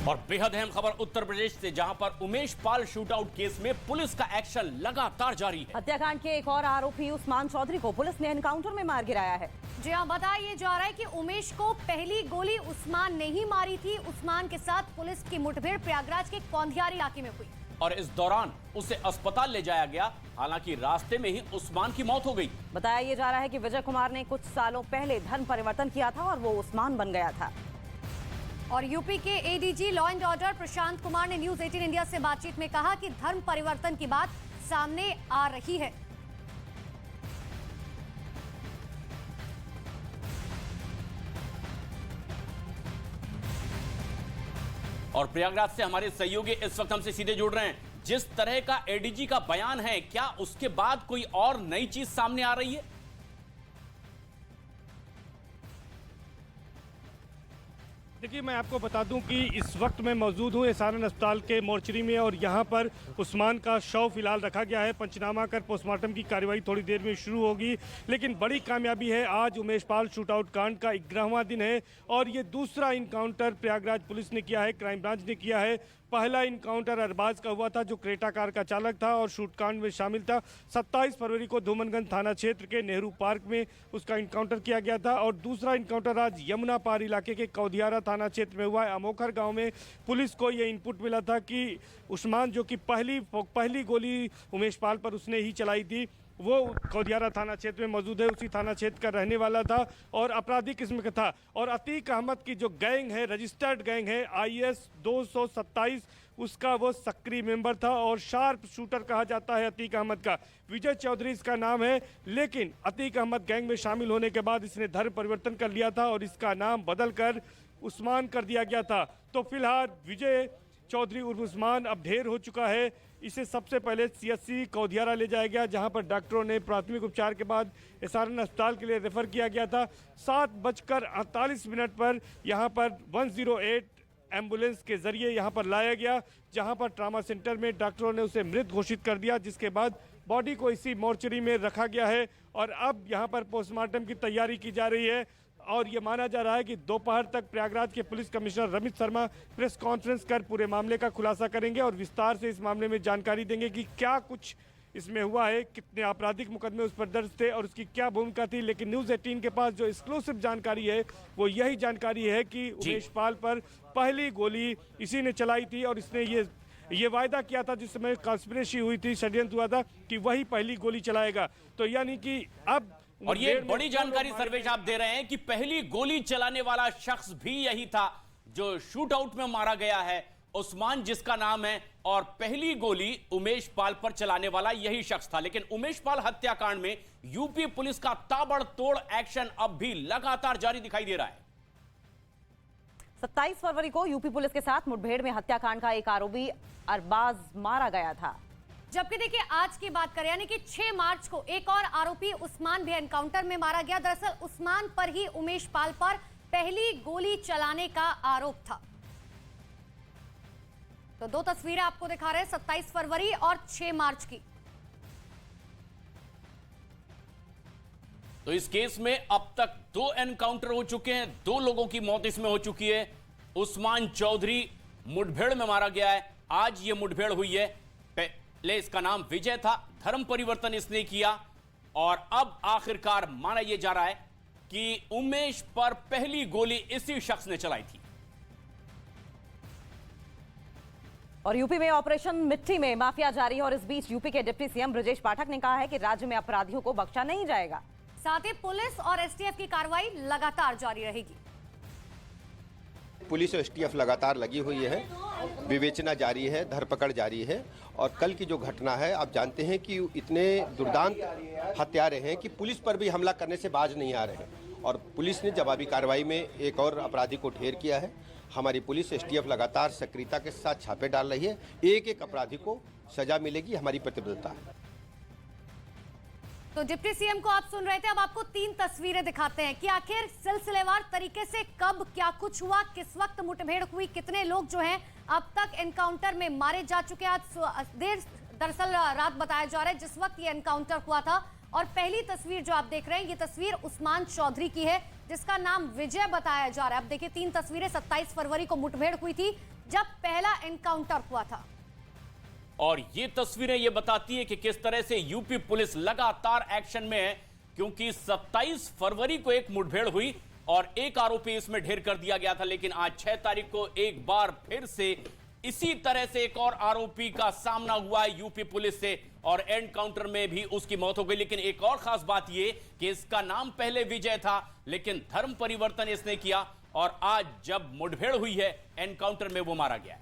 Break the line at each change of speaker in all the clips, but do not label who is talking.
और बेहद अहम खबर उत्तर प्रदेश से, जहां पर उमेश पाल शूटआउट केस में पुलिस का एक्शन लगातार जारी है।
हत्याकांड के एक और आरोपी उस्मान चौधरी को पुलिस ने एनकाउंटर में मार गिराया है।
जी हां, बताया जा रहा है कि उमेश को पहली गोली उस्मान ने ही मारी थी। उस्मान के साथ पुलिस की मुठभेड़ प्रयागराज के कौंधियारी इलाके में हुई
और इस दौरान उसे अस्पताल ले जाया गया, हालांकि रास्ते में ही उस्मान की मौत हो गई।
बताया जा रहा है कि विजय कुमार ने कुछ सालों पहले धर्म परिवर्तन किया था और वो उस्मान बन गया था।
और यूपी के ADG law and order Prashant Kumar ने न्यूज 18 इंडिया से बातचीत में कहा कि धर्म परिवर्तन की बात सामने आ रही है।
और प्रयागराज से हमारे सहयोगी इस वक्त हमसे सीधे जुड़ रहे हैं। जिस तरह का एडीजी का बयान है, क्या उसके बाद कोई और नई चीज सामने आ रही है?
देखिए, मैं आपको बता दूं कि इस वक्त मैं मौजूद हूं एसआरएन अस्पताल के मोर्चरी में और यहां पर उस्मान का शव फिलहाल रखा गया है। पंचनामा कर पोस्टमार्टम की कार्रवाई थोड़ी देर में शुरू होगी। लेकिन बड़ी कामयाबी है, आज उमेश पाल शूटआउट कांड का 11वां दिन है और ये दूसरा इनकाउंटर प्रयागराज पुलिस ने किया है, क्राइम ब्रांच ने किया है। पहला इनकाउंटर अरबाज का हुआ था, जो क्रेटा कार का चालक था और शूटकांड में शामिल था। 27 फरवरी को धूमनगंज थाना क्षेत्र के नेहरू पार्क में उसका इनकाउंटर किया गया था और दूसरा इनकाउंटर आज यमुना पार इलाके के कौदियारा थाना क्षेत्र में हुआ है। अमोखर गांव में पुलिस को यह इनपुट मिला था कि उस्मान, जो कि पहली गोली उमेश पाल पर उसने ही चलाई थी, वो कौदियारा थाना क्षेत्र में मौजूद है, उसी थाना क्षेत्र का रहने वाला था और अपराधी किस्म का था। और अतीक अहमद की जो गैंग है, रजिस्टर्ड गैंग है IS 227, उसका वो सक्रिय मेंबर था और शार्प शूटर कहा जाता है अतीक अहमद का। विजय चौधरी इसका नाम है, लेकिन अतीक अहमद गैंग में शामिल होने के बाद इसने धर्म परिवर्तन कर लिया था और इसका नाम बदलकर उस्मान कर दिया गया था। तो फिलहाल विजय चौधरी उर्फ उस्मान अब ढेर हो चुका है। इसे सबसे पहले CSC कौदियारा ले जाया गया, जहां पर डॉक्टरों ने प्राथमिक उपचार के बाद एसआरएन अस्पताल के लिए रेफर किया गया था। 7:48 पर यहां पर 108 एम्बुलेंस के जरिए यहां पर लाया गया, जहां पर ट्रामा सेंटर में डॉक्टरों ने उसे मृत घोषित कर दिया, जिसके बाद बॉडी को इसी मोर्चरी में रखा गया है और अब यहां पर पोस्टमार्टम की तैयारी की जा रही है। और ये माना जा रहा है कि दोपहर तक प्रयागराज के police commissioner Ramit Sharma press conference कर पूरे मामले का खुलासा करेंगे और विस्तार से इस मामले में जानकारी देंगे कि क्या कुछ इसमें हुआ है, कितने आपराधिक मुकदमे उस पर दर्ज थे और उसकी क्या भूमिका थी। लेकिन न्यूज 18 के पास जो एक्सक्लूसिव जानकारी है वो यही जानकारी है कि उमेश पाल पर पहली गोली इसी ने चलाई थी और इसने ये वायदा किया था, जिस समय कॉन्स्पिरेसी हुई थी, षड्यंत्र हुआ था कि वही पहली गोली चलाएगा। तो यानी कि अब,
और ये बड़ी जानकारी सर्वेश आप दे रहे हैं कि पहली गोली चलाने वाला शख्स भी यही था जो शूटआउट में मारा गया है, उस्मान जिसका नाम है, और पहली गोली उमेश पाल पर चलाने वाला यही शख्स था। लेकिन उमेश पाल हत्याकांड में यूपी पुलिस का ताबड़तोड़ एक्शन अब भी लगातार जारी दिखाई दे रहा है।
27 फरवरी को यूपी पुलिस के साथ मुठभेड़ में हत्याकांड का एक आरोपी अरबाज मारा गया था।
जबकि देखिए, आज की बात करें यानी कि 6 मार्च को एक और आरोपी उस्मान भी एनकाउंटर में मारा गया। दरअसल उस्मान पर ही उमेश पाल पर पहली गोली चलाने का आरोप था। तो 2 तस्वीरें आपको दिखा रहे हैं, 27 फरवरी और 6 मार्च की।
तो इस केस में अब तक 2 एनकाउंटर हो चुके हैं, 2 लोगों की मौत इसमें हो चुकी है। उस्मान चौधरी मुठभेड़ में मारा गया है, आज ये मुठभेड़ हुई है। पहले इसका नाम विजय था, धर्म परिवर्तन इसने किया और अब आखिरकार माना यह जा रहा है कि उमेश पर पहली गोली इसी शख्स ने चलाई थी।
और यूपी में ऑपरेशन मिट्टी में माफिया जारी है और इस बीच यूपी के डिप्टी सीएम ब्रजेश पाठक ने कहा है कि राज्य में अपराधियों को बख्शा नहीं जाएगा।
साथ ही पुलिस और एसटीएफ की कार्रवाई लगातार जारी रहेगी।
पुलिस और एसटीएफ लगातार लगी हुई है, विवेचना जारी है, धरपकड़ जारी है। और कल की जो घटना है, आप जानते हैं कि इतने दुर्दांत हत्यारे हैं कि पुलिस पर भी हमला करने से बाज नहीं आ रहे हैं और पुलिस ने जवाबी कार्रवाई में एक और अपराधी को ढेर किया है। हमारी पुलिस एसटीएफ लगातार सक्रियता के साथ छापे डाल रही है, एक एक अपराधी को सजा मिलेगी, हमारी प्रतिबद्धता है।
तो डिप्टी सीएम को आप सुन रहे थे, अब आपको 3 तस्वीरें दिखाते हैं कि आखिर सिलसिलेवार तरीके से कब क्या कुछ हुआ, किस वक्त मुठभेड़ हुई, कितने लोग जो हैं अब तक एनकाउंटर में मारे जा चुके हैं। आज देर दरअसल रात बताया जा रहा है जिस वक्त ये एनकाउंटर हुआ था। और पहली तस्वीर जो आप देख रहे हैं, ये तस्वीर उस्मान चौधरी की है, जिसका नाम विजय बताया जा रहा है। अब देखिए 3 तस्वीरें 27 फरवरी को मुठभेड़ हुई थी जब पहला एनकाउंटर हुआ था।
और ये तस्वीरें ये बताती है कि किस तरह से यूपी पुलिस लगातार एक्शन में है, क्योंकि 27 फरवरी को एक मुठभेड़ हुई और एक आरोपी इसमें ढेर कर दिया गया था, लेकिन आज 6 तारीख को एक बार फिर से इसी तरह से एक और आरोपी का सामना हुआ है यूपी पुलिस से और एनकाउंटर में भी उसकी मौत हो गई। लेकिन एक और खास बात यह कि इसका नाम पहले विजय था, लेकिन धर्म परिवर्तन इसने किया और आज जब मुठभेड़ हुई है एनकाउंटर में वो मारा गया है।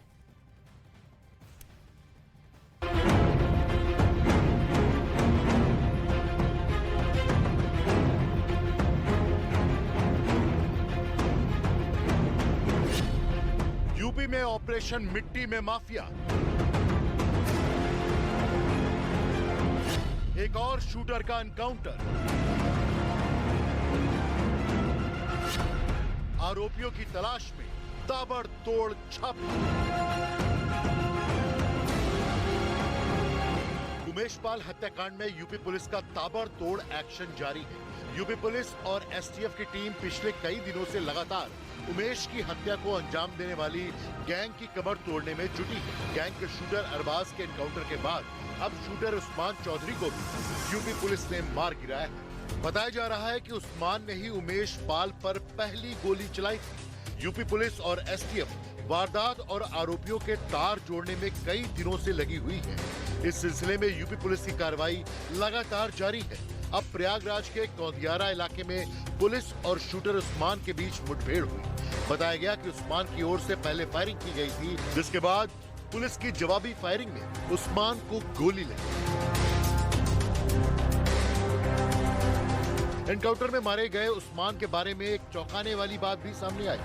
यूपी में ऑपरेशन मिट्टी में माफिया, एक और शूटर का एनकाउंटर, आरोपियों की तलाश में ताबड़तोड़ छापा। उमेश पाल हत्याकांड में यूपी पुलिस का ताबड़तोड़ एक्शन जारी है। यूपी पुलिस और एसटीएफ की टीम पिछले कई दिनों से लगातार उमेश की हत्या को अंजाम देने वाली गैंग की कमर तोड़ने में जुटी है। गैंग के शूटर अरबाज के एनकाउंटर के बाद अब शूटर उस्मान चौधरी को भी यूपी पुलिस ने मार गिराया है। बताया जा रहा है कि उस्मान ने ही उमेश पाल पर पहली गोली चलाई थी। यूपी पुलिस और एसटीएफ वारदात और आरोपियों के तार जोड़ने में कई दिनों से लगी हुई है। इस सिलसिले में यूपी पुलिस की कार्रवाई लगातार जारी है। अब प्रयागराज के कौंदियारा इलाके में पुलिस और शूटर उस्मान के बीच मुठभेड़ हुई। बताया गया कि उस्मान की ओर से पहले फायरिंग की गई थी, जिसके बाद पुलिस की जवाबी फायरिंग में उस्मान को गोली लगी। एनकाउंटर में मारे गए उस्मान के बारे में एक चौंकाने वाली बात भी सामने आई।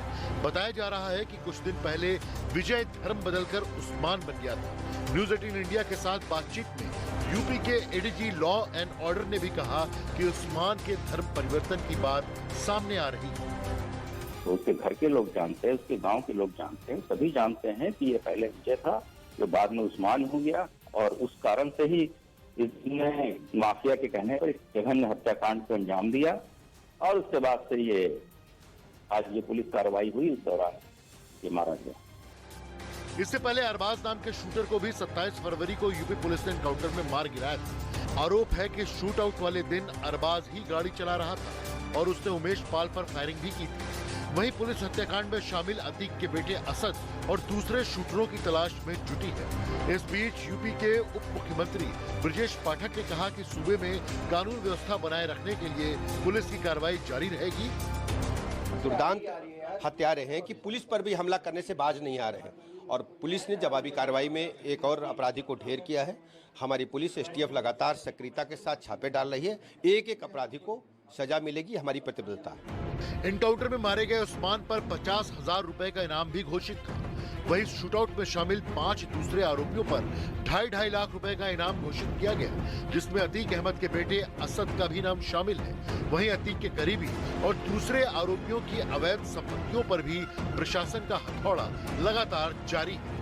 बताया जा रहा है कि कुछ दिन पहले विजय धर्म बदलकर उस्मान बन गया था। न्यूज 18 इंडिया के साथ बातचीत में यूपी के एडीजी लॉ एंड ऑर्डर ने भी कहा कि उस्मान के धर्म परिवर्तन की बात सामने आ रही है।
तो उसके घर के लोग जानते हैं, उसके गांव के लोग जानते हैं, सभी जानते हैं कि ये पहले विजय था जो बाद में उस्मान हो गया और उस कारण से ही इसने माफिया के कहने पर इस जघन्य हत्याकांड को अंजाम दिया और उसके बाद से ये आज ये पुलिस कार्रवाई हुई, उस दौरान ये मारा गया।
इससे पहले अरबाज नाम के शूटर को भी 27 फरवरी को यूपी पुलिस ने एनकाउंटर में मार गिराया था। आरोप है कि शूट आउट वाले दिन अरबाज ही गाड़ी चला रहा था और उसने उमेश पाल पर फायरिंग भी की थी। वहीं पुलिस हत्याकांड में शामिल अतीक के बेटे असद और दूसरे शूटरों की तलाश में जुटी है। इस बीच यूपी के उप मुख्यमंत्री ब्रजेश पाठक ने कहा कि सूबे में कानून व्यवस्था बनाए रखने के लिए पुलिस की कार्रवाई जारी रहेगी।
दुर्दांत हत्यारे हैं कि पुलिस पर भी हमला करने से बाज नहीं आ रहे हैं और पुलिस ने जवाबी कार्रवाई में एक और अपराधी को ढेर किया है। हमारी पुलिस एसटीएफ लगातार सक्रियता के साथ छापे डाल रही है। एक एक अपराधी को सजा मिलेगी, हमारी प्रतिबद्धता है।
एनकाउंटर में मारे गए उस्मान पर 50,000 रुपए का इनाम भी घोषित था। वहीं शूटआउट में शामिल 5 दूसरे आरोपियों पर 2.5 लाख रुपए का इनाम घोषित किया गया, जिसमें अतीक अहमद के बेटे असद का भी नाम शामिल है। वहीं अतीक के करीबी और दूसरे आरोपियों की अवैध संपत्तियों पर भी प्रशासन का हथौड़ा लगातार जारी है।